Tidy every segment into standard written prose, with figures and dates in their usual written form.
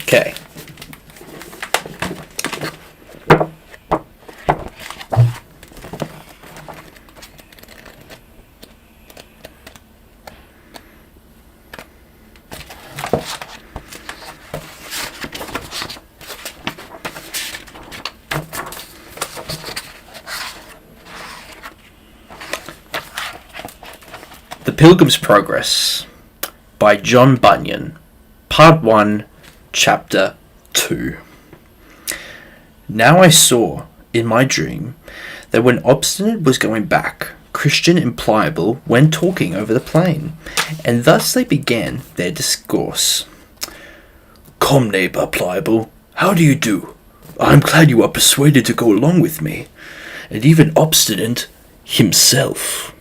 Okay. The Pilgrim's Progress by John Bunyan, Part 1, Chapter 2. Now I saw, in my dream, that when Obstinate was going back, Christian and Pliable went talking over the plain, and thus they began their discourse. "Come, neighbour Pliable, how do you do? I am glad you are persuaded to go along with me, and even Obstinate himself."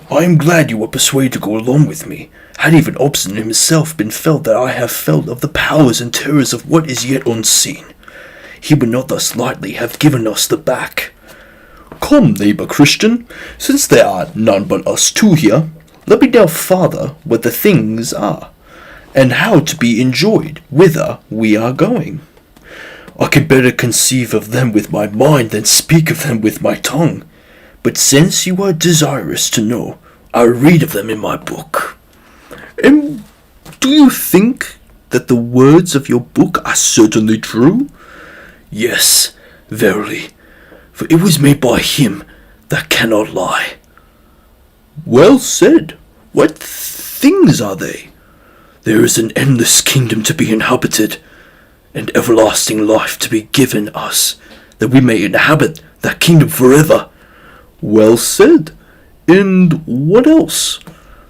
"I am glad you were persuaded to go along with me. Had even Obstinate himself been felt that I have felt of the powers and terrors of what is yet unseen, he would not thus lightly have given us the back. Come, neighbour Christian, since there are none but us two here, let me now farther what the things are, and how to be enjoyed, whither we are going. I can better conceive of them with my mind than speak of them with my tongue. But since you are desirous to know, I'll read of them in my book. And do you think that the words of your book are certainly true? Yes, verily, for it was made by him that cannot lie." "Well said. What things are they?" "There is an endless kingdom to be inhabited, and everlasting life to be given us, that we may inhabit that kingdom forever." "Well said. And what else?"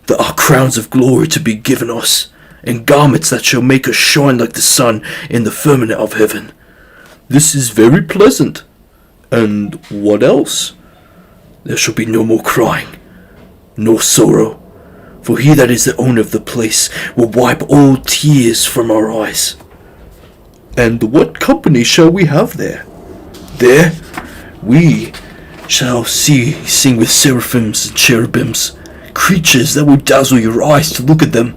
"There are crowns of glory to be given us, and garments that shall make us shine like the sun in the firmament of heaven." "This is very pleasant. And what else?" "There shall be no more crying, nor sorrow, for he that is the owner of the place will wipe all tears from our eyes." "And what company shall we have there?" "There we shall sing with seraphims and cherubims, creatures that will dazzle your eyes to look at them.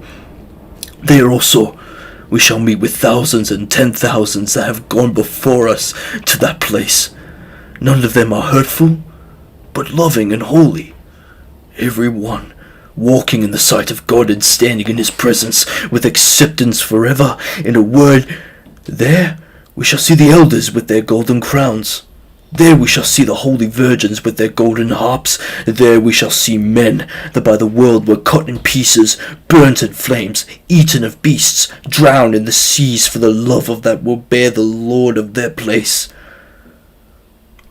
There also we shall meet with thousands and 10,000s that have gone before us to that place. None of them are hurtful, but loving and holy, every one walking in the sight of God and standing in his presence with acceptance forever. In a word, there we shall see the elders with their golden crowns. There we shall see the holy virgins with their golden harps. There we shall see men that by the world were cut in pieces, burnt in flames, eaten of beasts, drowned in the seas for the love of that will bear the Lord of their place.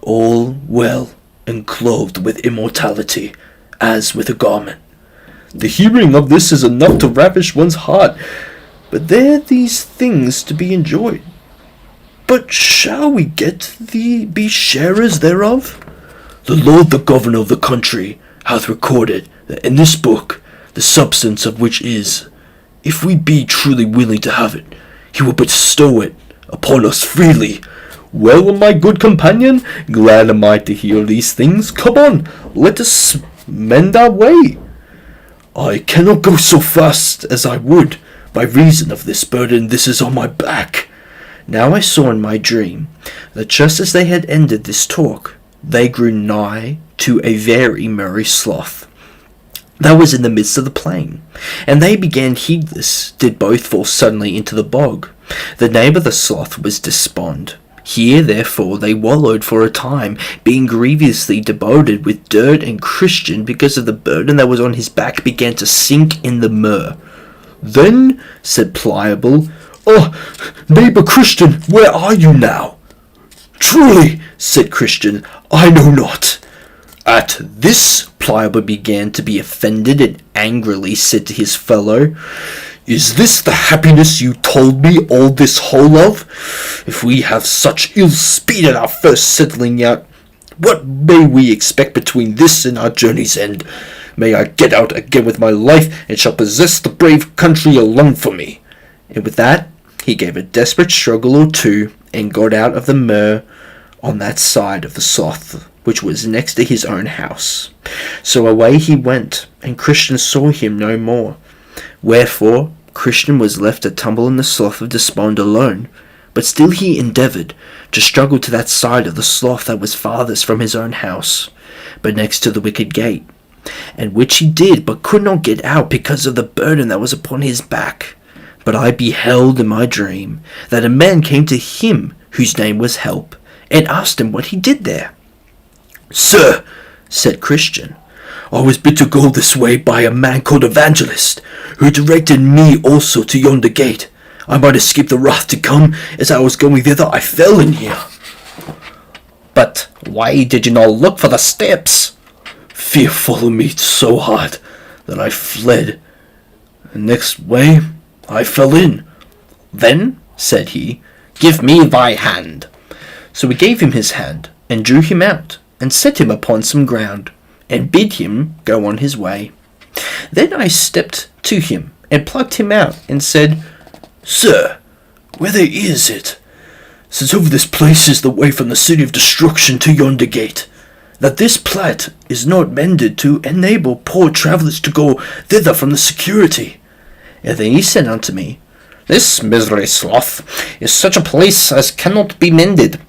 All well and clothed with immortality, as with a garment." The hearing of this is enough to ravish one's heart, but there are these things to be enjoyed. But shall we be sharers thereof? "The Lord the Governor of the country hath recorded that in this book, the substance of which is, if we be truly willing to have it, he will bestow it upon us freely." "Well, my good companion, glad am I to hear these things. Come on, let us mend our way." "I cannot go so fast as I would, by reason of this burden this is on my back." Now I saw in my dream that just as they had ended this talk, they grew nigh to a very merry sloth that was in the midst of the plain, and they began heedless, did both fall suddenly into the bog. The name of the sloth was Despond. Here therefore they wallowed for a time, being grievously debauched with dirt, and Christian, because of the burden that was on his back, began to sink in the mire. Then said Pliable, "Oh, neighbour Christian, where are you now?" "Truly," said Christian, "I know not." At this, Pliable began to be offended, and angrily said to his fellow, Is this the happiness you told me all this whole of? If we have such ill speed at our first settling out, what may we expect between this and our journey's end? May I get out again with my life, and shall possess the brave country alone for me. And with that, he gave a desperate struggle or two, and got out of the mere on that side of the slough, which was next to his own house. So away he went, and Christian saw him no more. Wherefore, Christian was left to tumble in the slough of despond alone, but still he endeavoured to struggle to that side of the slough that was farthest from his own house, but next to the wicket gate, and which he did, but could not get out because of the burden that was upon his back. But I beheld in my dream that a man came to him whose name was Help, and asked him what he did there. Sir, said Christian, I was bid to go this way by a man called Evangelist, who directed me also to yonder gate. I might escape the wrath to come. As I was going thither, I fell in here. But why did you not look for the steps? Fear followed me so hard that I fled, and next way I fell in. Then, said he, give me thy hand. So he gave him his hand, and drew him out, and set him upon some ground, and bid him go on his way. Then I stepped to him, and plucked him out, and said, Sir, whither is it? Since over this place is the way from the city of destruction to yonder gate, that this plat is not mended to enable poor travellers to go thither from the security. And then he said unto me, This misery slough is such a place as cannot be mended.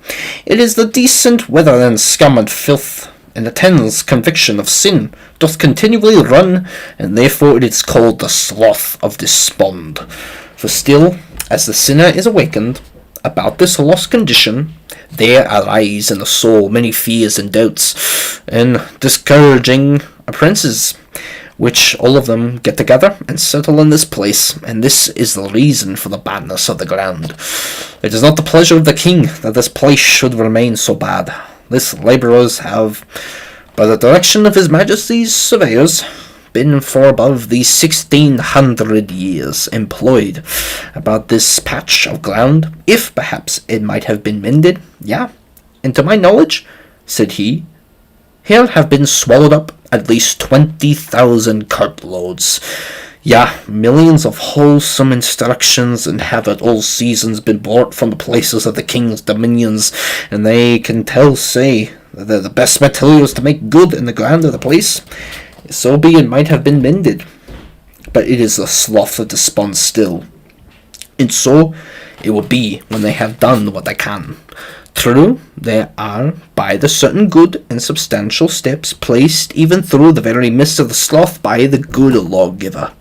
It is the decent weather and scum and filth, and the ten's conviction of sin doth continually run, and therefore it is called the slough of despond. For still, as the sinner is awakened about this lost condition, there arise in the soul many fears and doubts, and discouraging appearances, which all of them get together and settle in this place, and this is the reason for the badness of the ground. It is not the pleasure of the king that this place should remain so bad. This labourers have, by the direction of his majesty's surveyors, been for above these 1600 years employed about this patch of ground, if perhaps it might have been mended, and to my knowledge, said he, here have been swallowed up at least 20,000 cartloads, millions of wholesome instructions, and have at all seasons been brought from the places of the king's dominions, and they can say that they're the best materials to make good in the ground of the place. So be it might have been mended, but it is the slough of despond still, and so it will be when they have done what they can. True, there are, by the certain good and substantial steps placed even through the very midst of the slough by the good lawgiver.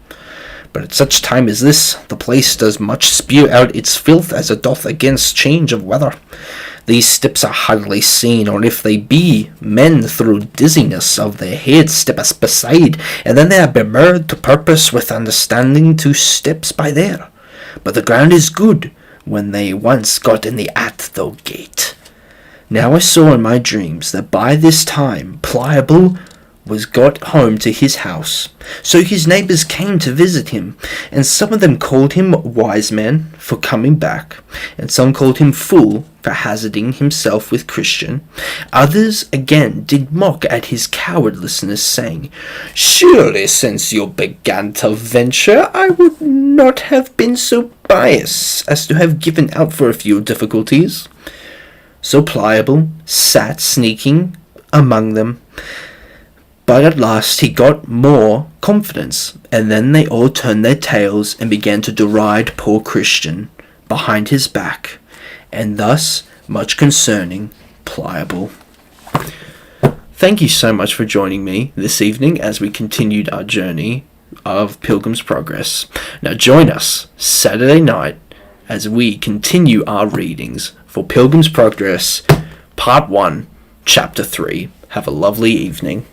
But at such time as this, the place does much spew out its filth as it doth against change of weather. These steps are hardly seen, or if they be, men through dizziness of their heads step beside, and then they are bemirred to purpose with understanding to steps by there. But the ground is good, when they once got in the at the gate. Now I saw in my dreams that by this time Pliable was got home to his house. So his neighbours came to visit him, and some of them called him wise man for coming back, and some called him fool for hazarding himself with Christian. Others again did mock at his cowardlessness, saying, Surely since you began to venture, I would not have been so biased as to have given out for a few difficulties. So Pliable sat sneaking among them, but at last he got more confidence, and then they all turned their tails and began to deride poor Christian behind his back, and thus much concerning Pliable. Thank you so much for joining me this evening as we continued our journey of Pilgrim's Progress. Now join us Saturday night as we continue our readings for Pilgrim's Progress Part 1, Chapter 3. Have a lovely evening.